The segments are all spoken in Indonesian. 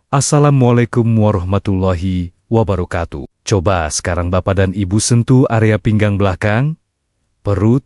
Assalamualaikum warahmatullahi wabarakatuh. Coba sekarang Bapak dan Ibu sentuh area pinggang belakang, perut,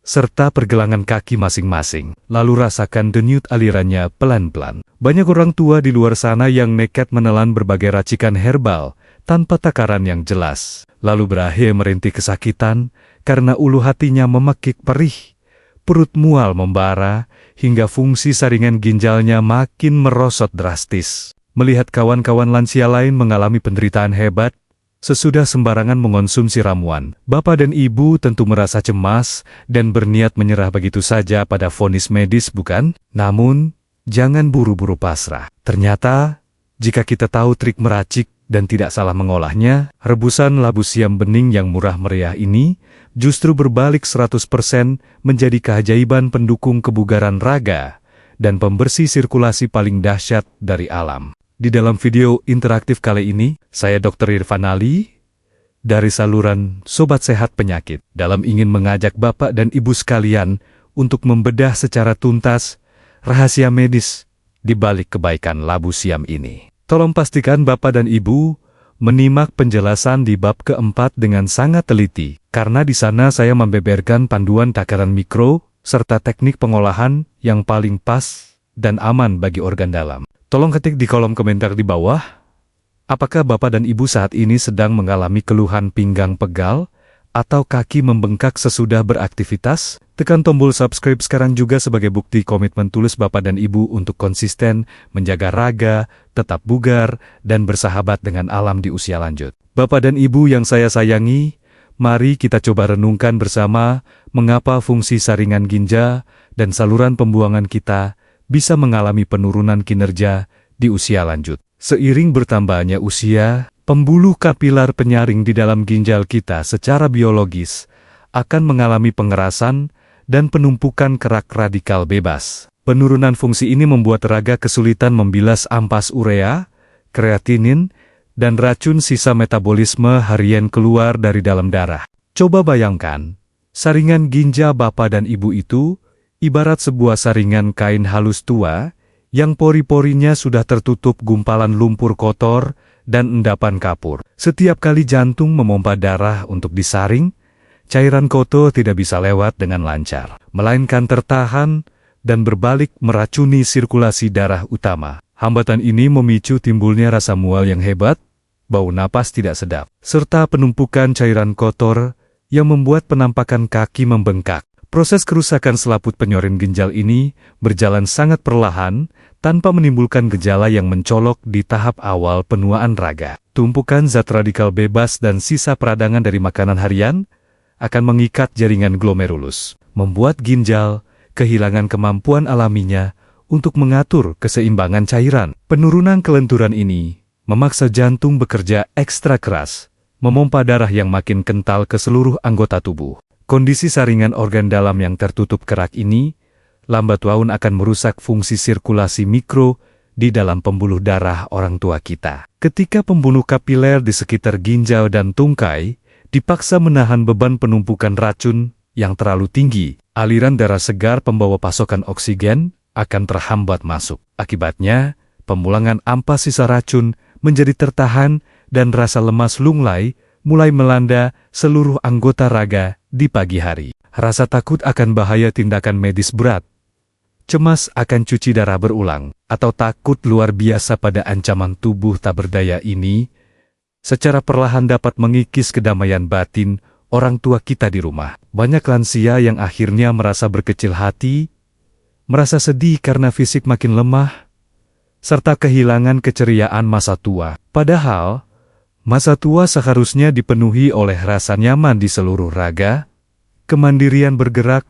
serta pergelangan kaki masing-masing. Lalu rasakan denyut alirannya pelan-pelan. Banyak orang tua di luar sana yang nekat menelan berbagai racikan herbal tanpa takaran yang jelas. Lalu berakhir merintih kesakitan karena ulu hatinya memekik perih. Perut mual membara, hingga fungsi saringan ginjalnya makin merosot drastis. Melihat kawan-kawan lansia lain mengalami penderitaan hebat, sesudah sembarangan mengonsumsi ramuan, Bapak dan Ibu tentu merasa cemas dan berniat menyerah begitu saja pada vonis medis, bukan? Namun, jangan buru-buru pasrah. Ternyata, jika kita tahu trik meracik dan tidak salah mengolahnya, rebusan labu siam bening yang murah meriah ini justru berbalik 100% menjadi keajaiban pendukung kebugaran raga dan pembersih sirkulasi paling dahsyat dari alam. Di dalam video interaktif kali ini, saya Dr. Irfan Ali dari saluran Sobat Sehat Penyakit dalam ingin mengajak Bapak dan Ibu sekalian untuk membedah secara tuntas rahasia medis di balik kebaikan labu siam ini. Tolong pastikan Bapak dan Ibu menyimak penjelasan di bab keempat dengan sangat teliti, karena di sana saya membeberkan panduan takaran mikro serta teknik pengolahan yang paling pas dan aman bagi organ dalam. Tolong ketik di kolom komentar di bawah, apakah Bapak dan Ibu saat ini sedang mengalami keluhan pinggang pegal atau kaki membengkak sesudah beraktivitas? Tekan tombol subscribe sekarang juga sebagai bukti komitmen tulus Bapak dan Ibu untuk konsisten menjaga raga, tetap bugar, dan bersahabat dengan alam di usia lanjut. Bapak dan Ibu yang saya sayangi, mari kita coba renungkan bersama mengapa fungsi saringan ginjal dan saluran pembuangan kita bisa mengalami penurunan kinerja di usia lanjut. Seiring bertambahnya usia, pembuluh kapiler penyaring di dalam ginjal kita secara biologis akan mengalami pengerasan dan penumpukan kerak radikal bebas. Penurunan fungsi ini membuat raga kesulitan membilas ampas urea, kreatinin, dan racun sisa metabolisme harian keluar dari dalam darah. Coba bayangkan, saringan ginjal Bapak dan Ibu itu ibarat sebuah saringan kain halus tua yang pori-porinya sudah tertutup gumpalan lumpur kotor dan endapan kapur. Setiap kali jantung memompa darah untuk disaring, cairan kotor tidak bisa lewat dengan lancar, melainkan tertahan dan berbalik meracuni sirkulasi darah utama. Hambatan ini memicu timbulnya rasa mual yang hebat, bau napas tidak sedap, serta penumpukan cairan kotor yang membuat penampakan kaki membengkak. Proses kerusakan selaput penyorin ginjal ini berjalan sangat perlahan tanpa menimbulkan gejala yang mencolok di tahap awal penuaan raga. Tumpukan zat radikal bebas dan sisa peradangan dari makanan harian akan mengikat jaringan glomerulus, membuat ginjal kehilangan kemampuan alaminya untuk mengatur keseimbangan cairan. Penurunan kelenturan ini memaksa jantung bekerja ekstra keras, memompa darah yang makin kental ke seluruh anggota tubuh. Kondisi saringan organ dalam yang tertutup kerak ini lambat laun akan merusak fungsi sirkulasi mikro di dalam pembuluh darah orang tua kita. Ketika pembuluh kapiler di sekitar ginjal dan tungkai dipaksa menahan beban penumpukan racun yang terlalu tinggi, aliran darah segar pembawa pasokan oksigen akan terhambat masuk. Akibatnya, pemulangan ampas sisa racun menjadi tertahan dan rasa lemas lunglai mulai melanda seluruh anggota raga di pagi hari. Rasa takut akan bahaya tindakan medis berat, cemas akan cuci darah berulang, atau takut luar biasa pada ancaman tubuh tak berdaya ini, secara perlahan dapat mengikis kedamaian batin orang tua kita di rumah. Banyak lansia yang akhirnya merasa berkecil hati, merasa sedih karena fisik makin lemah, serta kehilangan keceriaan masa tua. Padahal, masa tua seharusnya dipenuhi oleh rasa nyaman di seluruh raga, kemandirian bergerak,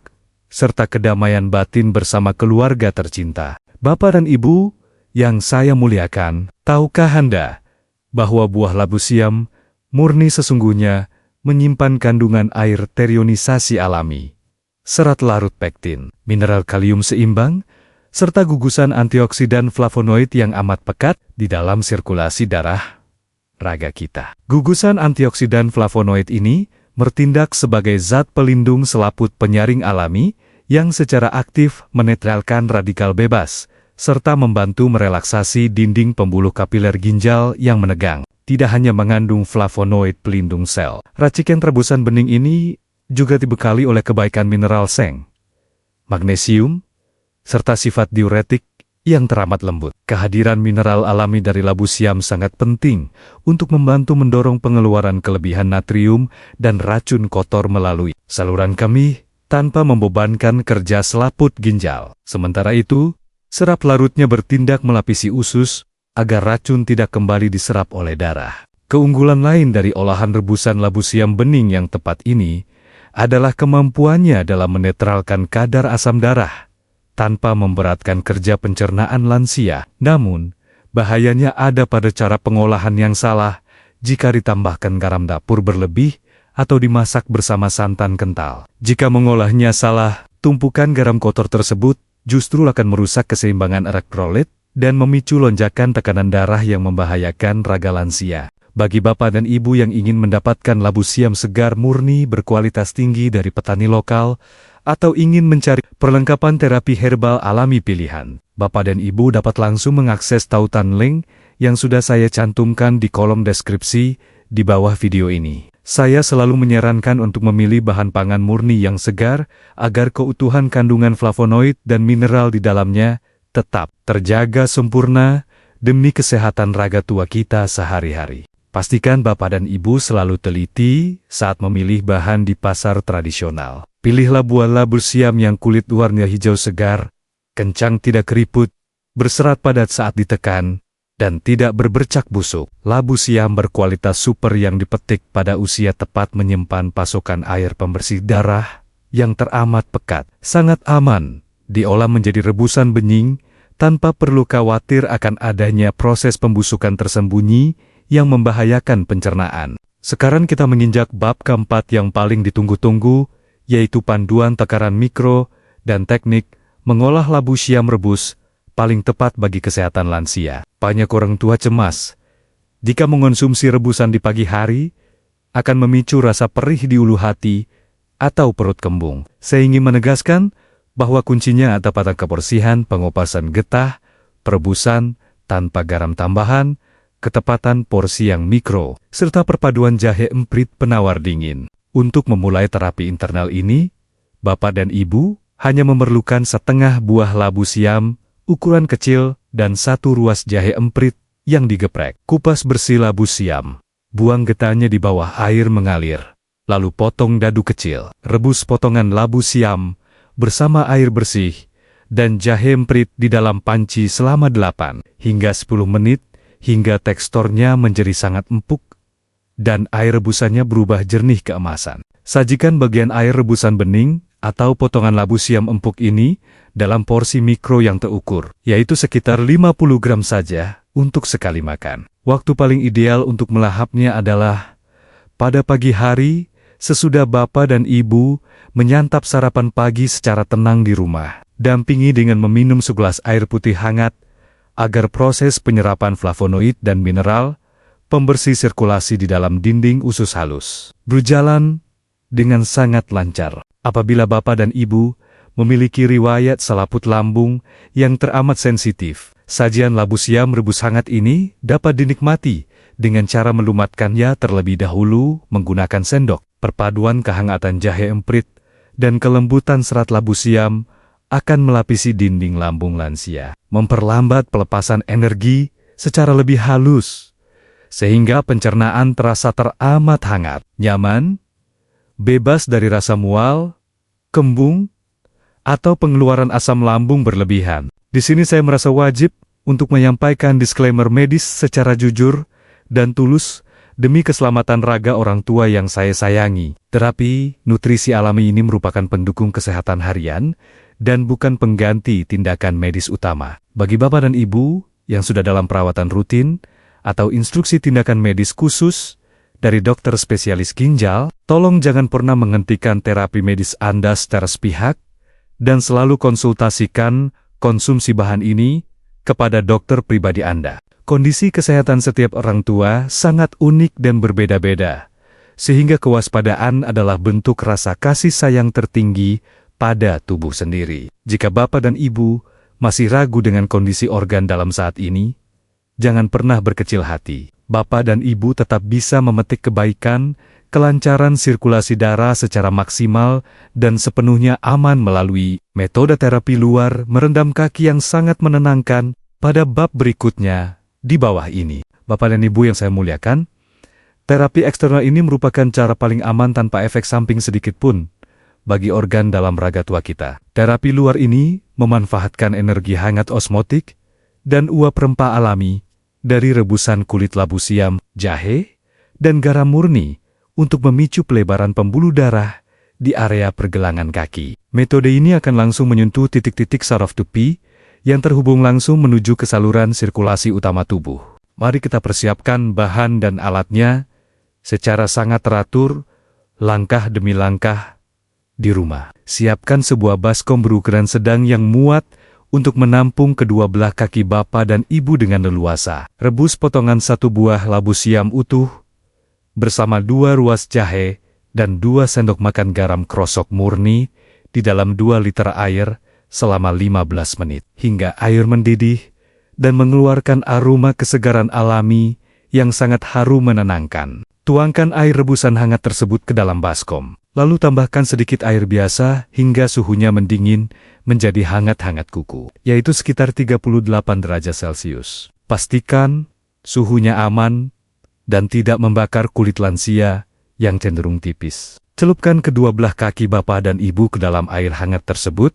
serta kedamaian batin bersama keluarga tercinta. Bapak dan Ibu yang saya muliakan, tahukah Anda bahwa buah labu siam murni sesungguhnya menyimpan kandungan air terionisasi alami, serat larut pektin, mineral kalium seimbang, serta gugusan antioksidan flavonoid yang amat pekat di dalam sirkulasi darah raga kita. Gugusan antioksidan flavonoid ini bertindak sebagai zat pelindung selaput penyaring alami yang secara aktif menetralkan radikal bebas, serta membantu merelaksasi dinding pembuluh kapiler ginjal yang menegang. Tidak hanya mengandung flavonoid pelindung sel, racikan rebusan bening ini juga dibekali oleh kebaikan mineral seng, magnesium, serta sifat diuretik yang teramat lembut. Kehadiran mineral alami dari labu siam sangat penting untuk membantu mendorong pengeluaran kelebihan natrium dan racun kotor melalui saluran kemih tanpa membebankan kerja selaput ginjal. Sementara itu, serap larutnya bertindak melapisi usus agar racun tidak kembali diserap oleh darah. Keunggulan lain dari olahan rebusan labu siam bening yang tepat ini adalah kemampuannya dalam menetralkan kadar asam darah tanpa memberatkan kerja pencernaan lansia. Namun, bahayanya ada pada cara pengolahan yang salah jika ditambahkan garam dapur berlebih atau dimasak bersama santan kental. Jika mengolahnya salah, tumpukan garam kotor tersebut justru akan merusak keseimbangan elektrolit dan memicu lonjakan tekanan darah yang membahayakan raga lansia. Bagi bapak dan ibu yang ingin mendapatkan labu siam segar murni berkualitas tinggi dari petani lokal, atau ingin mencari perlengkapan terapi herbal alami pilihan, bapak dan ibu dapat langsung mengakses tautan link yang sudah saya cantumkan di kolom deskripsi di bawah video ini. Saya selalu menyarankan untuk memilih bahan pangan murni yang segar agar keutuhan kandungan flavonoid dan mineral di dalamnya tetap terjaga sempurna demi kesehatan raga tua kita sehari-hari. Pastikan bapak dan ibu selalu teliti saat memilih bahan di pasar tradisional. Pilihlah buah labu siam yang kulit warna hijau segar, kencang tidak keriput, berserat padat saat ditekan, dan tidak berbercak busuk. Labu siam berkualitas super yang dipetik pada usia tepat menyimpan pasokan air pembersih darah yang teramat pekat. Sangat aman diolah menjadi rebusan bening tanpa perlu khawatir akan adanya proses pembusukan tersembunyi yang membahayakan pencernaan. Sekarang kita menginjak bab keempat yang paling ditunggu-tunggu, yaitu panduan takaran mikro dan teknik mengolah labu siam rebus paling tepat bagi kesehatan lansia. Banyak orang tua cemas jika mengonsumsi rebusan di pagi hari akan memicu rasa perih di ulu hati atau perut kembung. Saya ingin menegaskan bahwa kuncinya ada pada kebersihan pengopasan getah, perebusan tanpa garam tambahan, ketepatan porsi yang mikro, serta perpaduan jahe emprit penawar dingin. Untuk memulai terapi internal ini, bapak dan ibu hanya memerlukan setengah buah labu siam, ukuran kecil, dan satu ruas jahe emprit yang digeprek. Kupas bersih labu siam. Buang getahnya di bawah air mengalir. Lalu potong dadu kecil. Rebus potongan labu siam bersama air bersih dan jahe emprit di dalam panci selama 8 hingga 10 menit hingga teksturnya menjadi sangat empuk dan air rebusannya berubah jernih keemasan. Sajikan bagian air rebusan bening atau potongan labu siam empuk ini dalam porsi mikro yang terukur, yaitu sekitar 50 gram saja untuk sekali makan. Waktu paling ideal untuk melahapnya adalah pada pagi hari sesudah bapak dan ibu menyantap sarapan pagi secara tenang di rumah. Dampingi dengan meminum segelas air putih hangat agar proses penyerapan flavonoid dan mineral, pembersih sirkulasi di dalam dinding usus halus, berjalan dengan sangat lancar. Apabila bapak dan ibu memiliki riwayat selaput lambung yang teramat sensitif, sajian labu siam rebus hangat ini dapat dinikmati dengan cara melumatkannya terlebih dahulu menggunakan sendok. Perpaduan kehangatan jahe emprit dan kelembutan serat labu siam akan melapisi dinding lambung lansia, memperlambat pelepasan energi secara lebih halus, sehingga pencernaan terasa teramat hangat, nyaman, bebas dari rasa mual, kembung, atau pengeluaran asam lambung berlebihan. Di sini saya merasa wajib untuk menyampaikan disclaimer medis secara jujur dan tulus demi keselamatan raga orang tua yang saya sayangi. Terapi nutrisi alami ini merupakan pendukung kesehatan harian dan bukan pengganti tindakan medis utama. Bagi bapak dan ibu yang sudah dalam perawatan rutin atau instruksi tindakan medis khusus dari dokter spesialis ginjal, tolong jangan pernah menghentikan terapi medis Anda secara sepihak dan selalu konsultasikan konsumsi bahan ini kepada dokter pribadi Anda. Kondisi kesehatan setiap orang tua sangat unik dan berbeda-beda, sehingga kewaspadaan adalah bentuk rasa kasih sayang tertinggi pada tubuh sendiri. Jika bapak dan ibu masih ragu dengan kondisi organ dalam saat ini, jangan pernah berkecil hati. Bapak dan Ibu tetap bisa memetik kebaikan, kelancaran sirkulasi darah secara maksimal dan sepenuhnya aman melalui metode terapi luar merendam kaki yang sangat menenangkan pada bab berikutnya di bawah ini. Bapak dan Ibu yang saya muliakan, terapi eksternal ini merupakan cara paling aman tanpa efek samping sedikit pun bagi organ dalam raga tua kita. Terapi luar ini memanfaatkan energi hangat osmotik dan uap rempah alami dari rebusan kulit labu siam, jahe, dan garam murni untuk memicu pelebaran pembuluh darah di area pergelangan kaki. Metode ini akan langsung menyentuh titik-titik saraf tupi yang terhubung langsung menuju ke saluran sirkulasi utama tubuh. Mari kita persiapkan bahan dan alatnya secara sangat teratur, langkah demi langkah, di rumah. Siapkan sebuah baskom berukuran sedang yang muat untuk menampung kedua belah kaki Bapak dan Ibu dengan leluasa. Rebus potongan 1 buah labu siam utuh, bersama 2 ruas jahe dan 2 sendok makan garam krosok murni di dalam 2 liter air selama 15 menit. Hingga air mendidih dan mengeluarkan aroma kesegaran alami yang sangat harum menenangkan. Tuangkan air rebusan hangat tersebut ke dalam baskom. Lalu tambahkan sedikit air biasa hingga suhunya mendingin menjadi hangat-hangat kuku, yaitu sekitar 38 derajat Celcius. Pastikan suhunya aman dan tidak membakar kulit lansia yang cenderung tipis. Celupkan kedua belah kaki Bapak dan Ibu ke dalam air hangat tersebut,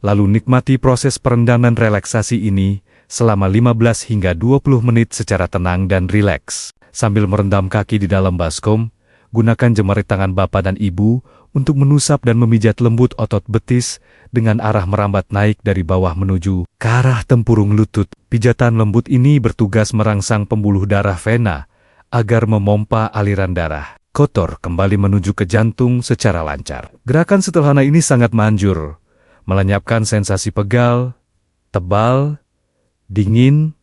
lalu nikmati proses perendaman relaksasi ini selama 15 hingga 20 menit secara tenang dan rileks. Sambil merendam kaki di dalam baskom, gunakan jemari tangan Bapak dan Ibu untuk menusap dan memijat lembut otot betis dengan arah merambat naik dari bawah menuju ke arah tempurung lutut. Pijatan lembut ini bertugas merangsang pembuluh darah vena agar memompa aliran darah kotor kembali menuju ke jantung secara lancar. Gerakan sederhana ini sangat manjur, melenyapkan sensasi pegal, tebal, dingin,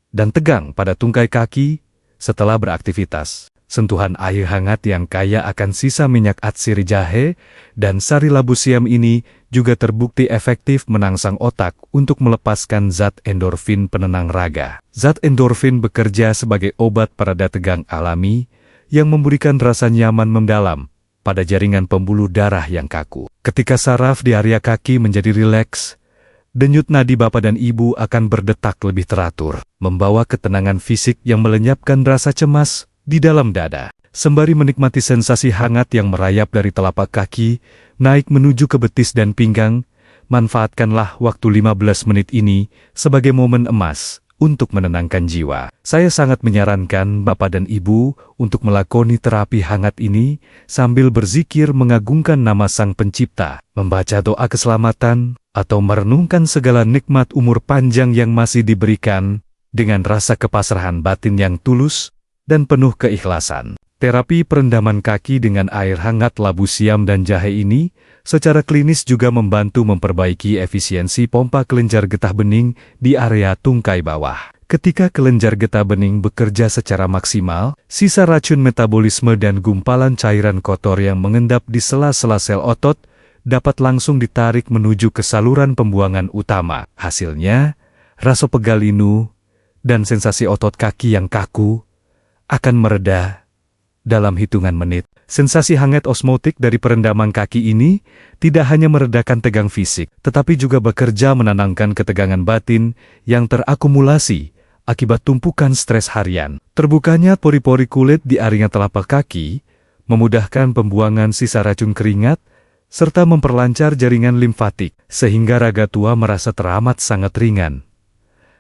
dan tegang pada tungkai kaki setelah beraktivitas. Sentuhan air hangat yang kaya akan sisa minyak atsiri jahe dan sari labu siam ini juga terbukti efektif menangsang otak untuk melepaskan zat endorfin penenang raga. Zat endorfin bekerja sebagai obat pereda tegang alami yang memberikan rasa nyaman mendalam pada jaringan pembuluh darah yang kaku. Ketika saraf di area kaki menjadi rileks, denyut nadi Bapak dan Ibu akan berdetak lebih teratur, membawa ketenangan fisik yang melenyapkan rasa cemas di dalam dada. Sembari menikmati sensasi hangat yang merayap dari telapak kaki, naik menuju ke betis dan pinggang, manfaatkanlah waktu 15 menit ini sebagai momen emas untuk menenangkan jiwa. Saya sangat menyarankan Bapak dan Ibu untuk melakoni terapi hangat ini sambil berzikir mengagungkan nama Sang Pencipta, membaca doa keselamatan, atau merenungkan segala nikmat umur panjang yang masih diberikan dengan rasa kepasrahan batin yang tulus dan penuh keikhlasan. Terapi perendaman kaki dengan air hangat labu siam dan jahe ini secara klinis juga membantu memperbaiki efisiensi pompa kelenjar getah bening di area tungkai bawah. Ketika kelenjar getah bening bekerja secara maksimal, sisa racun metabolisme dan gumpalan cairan kotor yang mengendap di sela-sela sel otot dapat langsung ditarik menuju ke saluran pembuangan utama. Hasilnya, rasa pegal linu dan sensasi otot kaki yang kaku akan mereda dalam hitungan menit. Sensasi hangat osmotik dari perendaman kaki ini tidak hanya meredakan tegang fisik, tetapi juga bekerja menenangkan ketegangan batin yang terakumulasi akibat tumpukan stres harian. Terbukanya pori-pori kulit di area telapak kaki memudahkan pembuangan sisa racun keringat serta memperlancar jaringan limfatik, sehingga raga tua merasa teramat sangat ringan,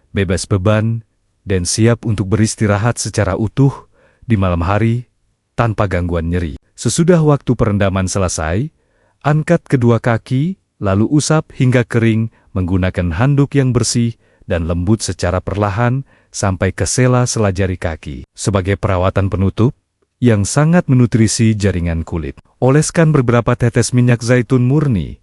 bebas beban, dan siap untuk beristirahat secara utuh di malam hari tanpa gangguan nyeri. Sesudah waktu perendaman selesai, angkat kedua kaki, lalu usap hingga kering menggunakan handuk yang bersih dan lembut secara perlahan sampai ke sela-sela jari kaki. Sebagai perawatan penutup yang sangat menutrisi jaringan kulit, oleskan beberapa tetes minyak zaitun murni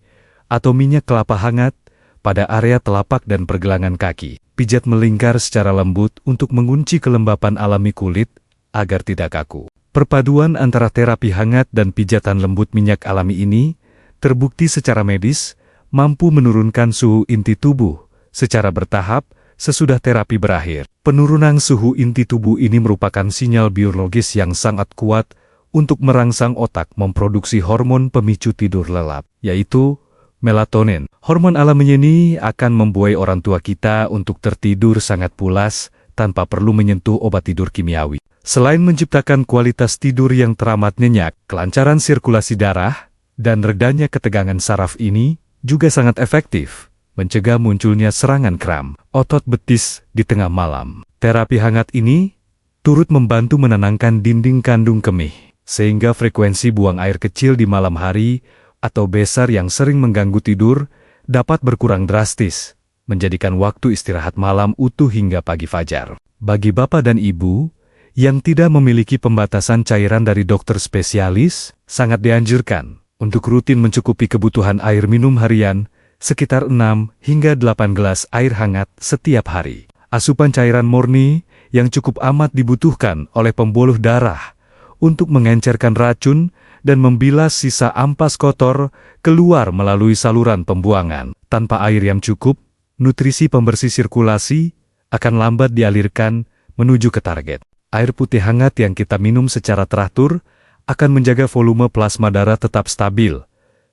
atau minyak kelapa hangat pada area telapak dan pergelangan kaki. Pijat melingkar secara lembut untuk mengunci kelembapan alami kulit agar tidak kaku. Perpaduan antara terapi hangat dan pijatan lembut minyak alami ini terbukti secara medis mampu menurunkan suhu inti tubuh secara bertahap sesudah terapi berakhir. Penurunan suhu inti tubuh ini merupakan sinyal biologis yang sangat kuat untuk merangsang otak memproduksi hormon pemicu tidur lelap, yaitu melatonin. Hormon alami ini akan membuai orang tua kita untuk tertidur sangat pulas tanpa perlu menyentuh obat tidur kimiawi. Selain menciptakan kualitas tidur yang teramat nyenyak, kelancaran sirkulasi darah dan redanya ketegangan saraf ini juga sangat efektif mencegah munculnya serangan kram otot betis di tengah malam. Terapi hangat ini turut membantu menenangkan dinding kandung kemih, sehingga frekuensi buang air kecil di malam hari atau besar yang sering mengganggu tidur dapat berkurang drastis, menjadikan waktu istirahat malam utuh hingga pagi fajar. Bagi bapak dan ibu yang tidak memiliki pembatasan cairan dari dokter spesialis, sangat dianjurkan untuk rutin mencukupi kebutuhan air minum harian sekitar 6 hingga 8 gelas air hangat setiap hari. Asupan cairan murni yang cukup amat dibutuhkan oleh pembuluh darah untuk mengencerkan racun dan membilas sisa ampas kotor keluar melalui saluran pembuangan. Tanpa air yang cukup, nutrisi pembersih sirkulasi akan lambat dialirkan menuju ke target. Air putih hangat yang kita minum secara teratur akan menjaga volume plasma darah tetap stabil,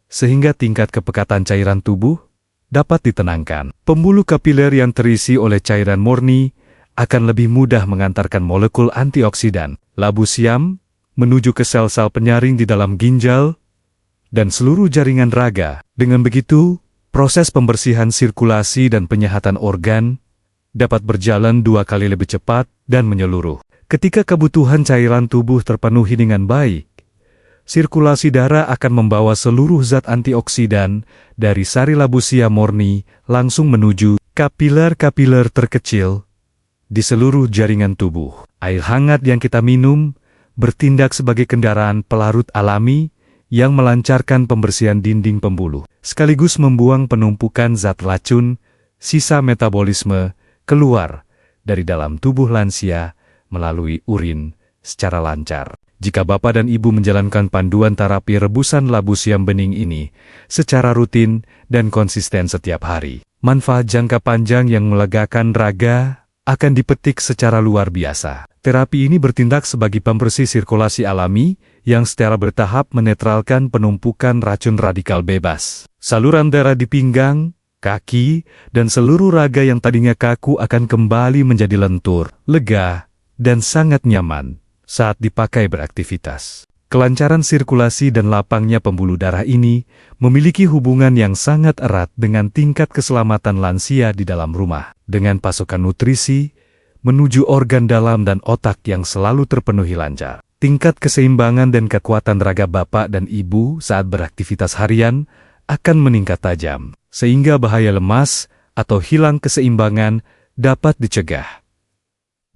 sehingga tingkat kepekatan cairan tubuh dapat ditenangkan. Pembuluh kapiler yang terisi oleh cairan murni akan lebih mudah mengantarkan molekul antioksidan, labu siam, menuju ke sel-sel penyaring di dalam ginjal dan seluruh jaringan raga. Dengan begitu, proses pembersihan sirkulasi dan penyehatan organ dapat berjalan 2 kali lebih cepat dan menyeluruh. Ketika kebutuhan cairan tubuh terpenuhi dengan baik, sirkulasi darah akan membawa seluruh zat antioksidan dari sari labu siam murni langsung menuju kapiler-kapiler terkecil di seluruh jaringan tubuh. Air hangat yang kita minum bertindak sebagai kendaraan pelarut alami yang melancarkan pembersihan dinding pembuluh, sekaligus membuang penumpukan zat racun, sisa metabolisme, keluar dari dalam tubuh lansia melalui urin secara lancar. Jika bapak dan ibu menjalankan panduan terapi rebusan labu siam bening ini secara rutin dan konsisten setiap hari, manfaat jangka panjang yang melegakan raga akan dipetik secara luar biasa. Terapi ini bertindak sebagai pembersih sirkulasi alami yang secara bertahap menetralkan penumpukan racun radikal bebas. Saluran darah di pinggang, kaki, dan seluruh raga yang tadinya kaku akan kembali menjadi lentur, lega, dan sangat nyaman saat dipakai beraktivitas. Kelancaran sirkulasi dan lapangnya pembuluh darah ini memiliki hubungan yang sangat erat dengan tingkat keselamatan lansia di dalam rumah. Dengan pasokan nutrisi menuju organ dalam dan otak yang selalu terpenuhi lancar, tingkat keseimbangan dan kekuatan raga bapak dan ibu saat beraktivitas harian akan meningkat tajam, sehingga bahaya lemas atau hilang keseimbangan dapat dicegah.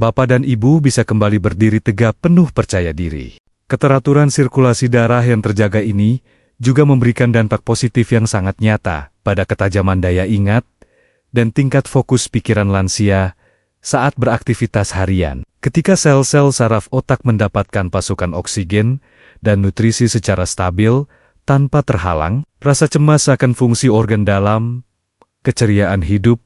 Bapak dan ibu bisa kembali berdiri tegak penuh percaya diri. Keteraturan sirkulasi darah yang terjaga ini juga memberikan dampak positif yang sangat nyata pada ketajaman daya ingat dan tingkat fokus pikiran lansia saat beraktivitas harian. Ketika sel-sel saraf otak mendapatkan pasokan oksigen dan nutrisi secara stabil tanpa terhalang, rasa cemas akan fungsi organ dalam, keceriaan hidup,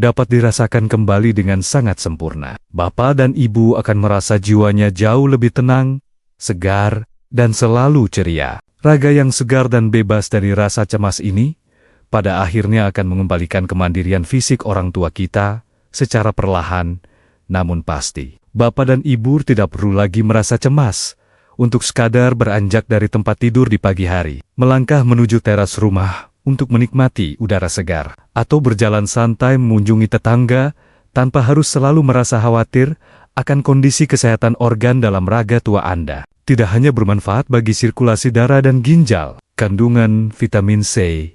dapat dirasakan kembali dengan sangat sempurna. Bapak dan ibu akan merasa jiwanya jauh lebih tenang, segar, dan selalu ceria. Raga yang segar dan bebas dari rasa cemas ini, pada akhirnya akan mengembalikan kemandirian fisik orang tua kita secara perlahan, namun pasti. Bapak dan ibu tidak perlu lagi merasa cemas untuk sekadar beranjak dari tempat tidur di pagi hari, melangkah menuju teras rumah untuk menikmati udara segar, atau berjalan santai mengunjungi tetangga tanpa harus selalu merasa khawatir akan kondisi kesehatan organ dalam raga tua Anda. Tidak hanya bermanfaat bagi sirkulasi darah dan ginjal, kandungan vitamin C,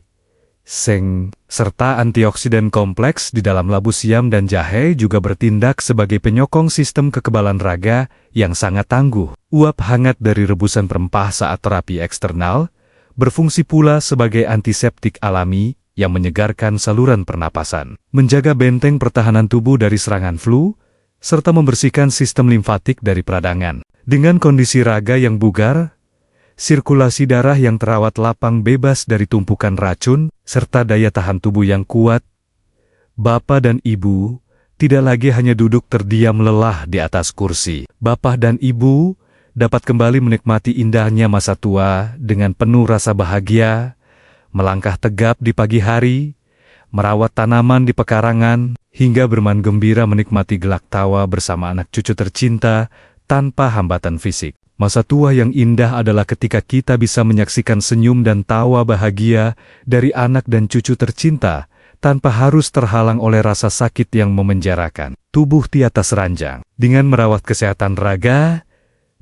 seng, serta antioksidan kompleks di dalam labu siam dan jahe juga bertindak sebagai penyokong sistem kekebalan raga yang sangat tangguh. Uap hangat dari rebusan rempah saat terapi eksternal berfungsi pula sebagai antiseptik alami yang menyegarkan saluran pernapasan, menjaga benteng pertahanan tubuh dari serangan flu, serta membersihkan sistem limfatik dari peradangan. Dengan kondisi raga yang bugar, sirkulasi darah yang terawat lapang bebas dari tumpukan racun, serta daya tahan tubuh yang kuat, Bapak dan Ibu tidak lagi hanya duduk terdiam lelah di atas kursi. Bapak dan Ibu dapat kembali menikmati indahnya masa tua dengan penuh rasa bahagia, melangkah tegap di pagi hari, merawat tanaman di pekarangan, hingga bermain gembira menikmati gelak tawa bersama anak cucu tercinta tanpa hambatan fisik. Masa tua yang indah adalah ketika kita bisa menyaksikan senyum dan tawa bahagia dari anak dan cucu tercinta, tanpa harus terhalang oleh rasa sakit yang memenjarakan tubuh di atas ranjang. Dengan merawat kesehatan raga,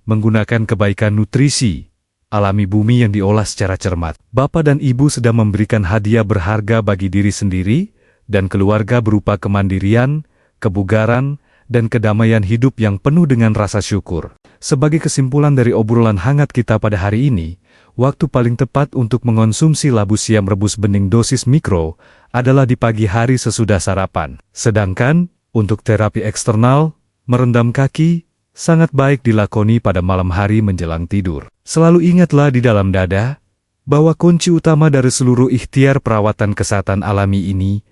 menggunakan kebaikan nutrisi alami bumi yang diolah secara cermat, Bapak dan Ibu sedang memberikan hadiah berharga bagi diri sendiri dan keluarga berupa kemandirian, kebugaran, dan kedamaian hidup yang penuh dengan rasa syukur. Sebagai kesimpulan dari obrolan hangat kita pada hari ini, waktu paling tepat untuk mengonsumsi labu siam rebus bening dosis mikro adalah di pagi hari sesudah sarapan. Sedangkan, untuk terapi eksternal, merendam kaki, sangat baik dilakoni pada malam hari menjelang tidur. Selalu ingatlah di dalam dada, bahwa kunci utama dari seluruh ikhtiar perawatan kesehatan alami ini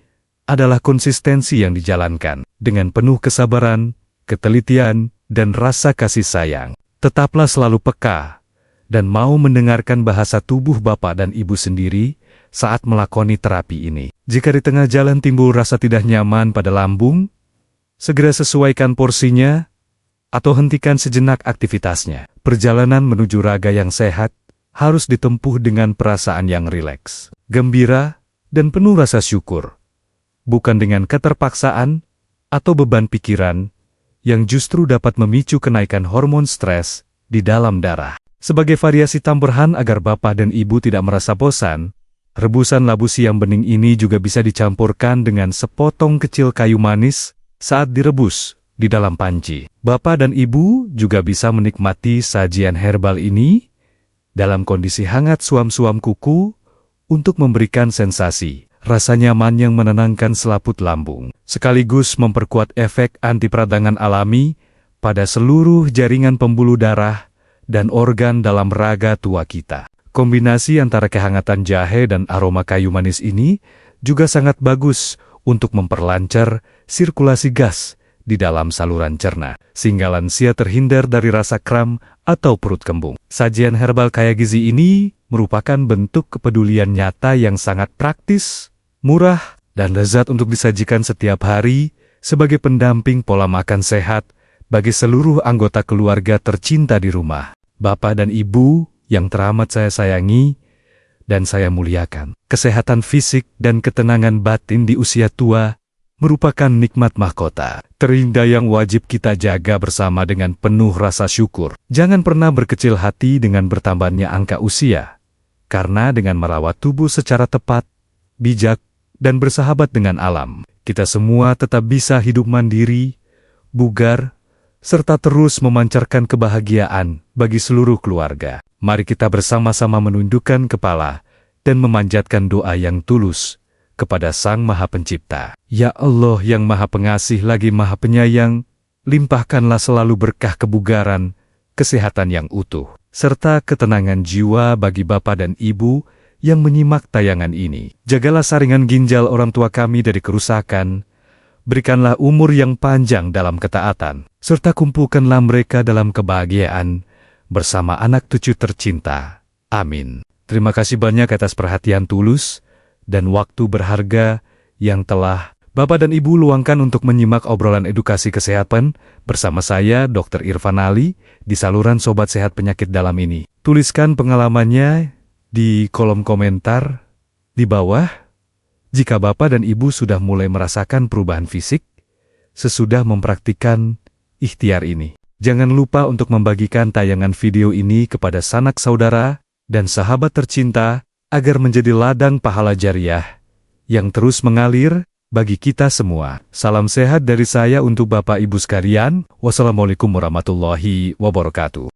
adalah konsistensi yang dijalankan dengan penuh kesabaran, ketelitian, dan rasa kasih sayang. Tetaplah selalu peka dan mau mendengarkan bahasa tubuh Bapak dan Ibu sendiri saat melakoni terapi ini. Jika di tengah jalan timbul rasa tidak nyaman pada lambung, segera sesuaikan porsinya atau hentikan sejenak aktivitasnya. Perjalanan menuju raga yang sehat harus ditempuh dengan perasaan yang rileks, gembira, dan penuh rasa syukur, bukan dengan keterpaksaan atau beban pikiran yang justru dapat memicu kenaikan hormon stres di dalam darah. Sebagai variasi tambahan agar Bapak dan Ibu tidak merasa bosan, rebusan labu siam bening ini juga bisa dicampurkan dengan sepotong kecil kayu manis saat direbus di dalam panci. Bapak dan Ibu juga bisa menikmati sajian herbal ini dalam kondisi hangat suam-suam kuku untuk memberikan sensasi rasa nyaman yang menenangkan selaput lambung, sekaligus memperkuat efek anti peradangan alami pada seluruh jaringan pembuluh darah dan organ dalam raga tua kita. Kombinasi antara kehangatan jahe dan aroma kayu manis ini juga sangat bagus untuk memperlancar sirkulasi gas di dalam saluran cerna, sehingga lansia terhindar dari rasa kram atau perut kembung. Sajian herbal kaya gizi ini merupakan bentuk kepedulian nyata yang sangat praktis, murah, dan lezat untuk disajikan setiap hari sebagai pendamping pola makan sehat bagi seluruh anggota keluarga tercinta di rumah. Bapak dan Ibu yang teramat saya sayangi dan saya muliakan, kesehatan fisik dan ketenangan batin di usia tua merupakan nikmat mahkota terindah yang wajib kita jaga bersama dengan penuh rasa syukur. Jangan pernah berkecil hati dengan bertambahnya angka usia, karena dengan merawat tubuh secara tepat, bijak, dan bersahabat dengan alam, kita semua tetap bisa hidup mandiri, bugar, serta terus memancarkan kebahagiaan bagi seluruh keluarga. Mari kita bersama-sama menundukkan kepala dan memanjatkan doa yang tulus kepada Sang Maha Pencipta. Ya Allah yang Maha Pengasih lagi Maha Penyayang, limpahkanlah selalu berkah kebugaran, kesehatan yang utuh, serta ketenangan jiwa bagi Bapak dan Ibu yang menyimak tayangan ini. Jagalah saringan ginjal orang tua kami dari kerusakan, berikanlah umur yang panjang dalam ketaatan, serta kumpulkanlah mereka dalam kebahagiaan bersama anak cucu tercinta. Amin. Terima kasih banyak atas perhatian tulus dan waktu berharga yang telah Bapak dan Ibu luangkan untuk menyimak obrolan edukasi kesehatan bersama saya, Dr. Irfan Ali, di saluran Sobat Sehat Penyakit Dalam ini. Tuliskan pengalamannya di kolom komentar di bawah jika Bapak dan Ibu sudah mulai merasakan perubahan fisik sesudah mempraktikkan ikhtiar ini. Jangan lupa untuk membagikan tayangan video ini kepada sanak saudara dan sahabat tercinta agar menjadi ladang pahala jariah yang terus mengalir bagi kita semua. Salam sehat dari saya untuk Bapak Ibu sekalian. Wassalamualaikum warahmatullahi wabarakatuh.